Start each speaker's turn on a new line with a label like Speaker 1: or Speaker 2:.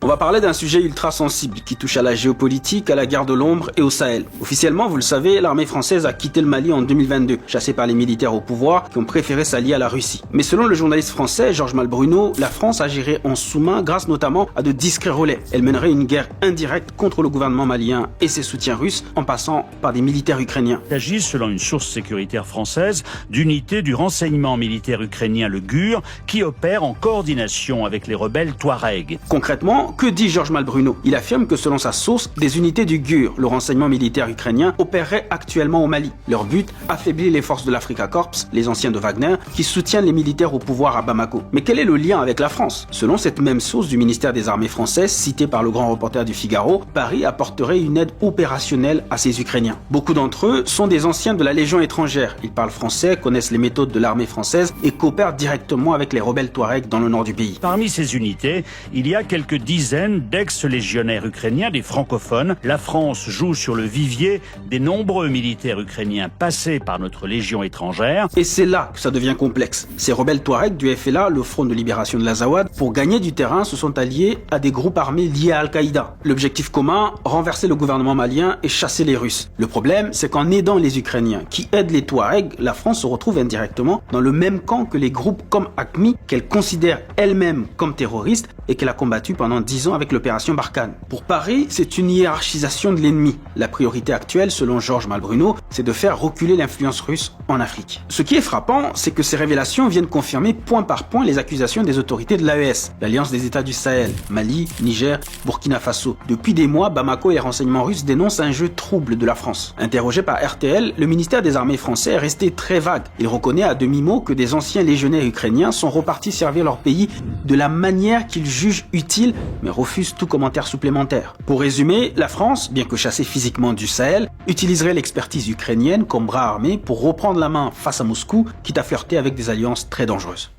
Speaker 1: On va parler d'un sujet ultra sensible qui touche à la géopolitique, à la guerre de l'ombre et au Sahel. Officiellement, vous le savez, l'armée française a quitté le Mali en 2022, chassée par les militaires au pouvoir qui ont préféré s'allier à la Russie. Mais selon le journaliste français Georges Malbruno, la France agirait en sous-main grâce notamment à de discrets relais. Elle mènerait une guerre indirecte contre le gouvernement malien et ses soutiens russes en passant par des militaires ukrainiens.
Speaker 2: Il s'agit, selon une source sécuritaire française, d'unités du renseignement militaire ukrainien, le GUR, qui opère en coordination avec les rebelles Touaregs.
Speaker 1: Concrètement, que dit Georges Malbruno? Il affirme que selon sa source, des unités du GUR, le renseignement militaire ukrainien, opéreraient actuellement au Mali. Leur but, affaiblir les forces de l'Africa Corps, les anciens de Wagner, qui soutiennent les militaires au pouvoir à Bamako. Mais quel est le lien avec la France? Selon cette même source du ministère des Armées françaises, citée par le grand reporter du Figaro, Paris apporterait une aide opérationnelle à ces Ukrainiens. Beaucoup d'entre eux sont des anciens de la Légion étrangère. Ils parlent français, connaissent les méthodes de l'armée française et coopèrent directement avec les rebelles Touaregs dans le nord du pays.
Speaker 2: Parmi ces unités, il y a quelques dizaines d'ex-légionnaires ukrainiens, des francophones. La France joue sur le vivier des nombreux militaires ukrainiens passés par notre Légion étrangère.
Speaker 1: Et c'est là que ça devient complexe. Ces rebelles Touaregs du FLA, le Front de libération de l'Azawad, pour gagner du terrain, se sont alliés à des groupes armés liés à Al-Qaïda. L'objectif commun, renverser le gouvernement malien et chasser les Russes. Le problème, c'est qu'en aidant les Ukrainiens qui aident les Touaregs, la France se retrouve indirectement dans le même camp que les groupes comme AQMI, qu'elle considère elle-même comme terroriste et qu'elle a combattu pendant 10 ans avec l'opération Barkhane. Pour Paris, c'est une hiérarchisation de l'ennemi. La priorité actuelle, selon Georges Malbruno, c'est de faire reculer l'influence russe en Afrique. Ce qui est frappant, c'est que ces révélations viennent confirmer point par point les accusations des autorités de l'AES, l'Alliance des États du Sahel, Mali, Niger, Burkina Faso. Depuis des mois, Bamako et les renseignements russes dénoncent un jeu trouble de la France. Interrogé par RTL, le ministère des Armées français est resté très vague. Il reconnaît à demi-mot que des anciens légionnaires ukrainiens sont repartis servir leur pays de la manière qu'ils jugent utile, mais refuse tout commentaire supplémentaire. Pour résumer, la France, bien que chassée physiquement du Sahel, utiliserait l'expertise ukrainienne comme bras armé pour reprendre la main face à Moscou, quitte à flirter avec des alliances très dangereuses.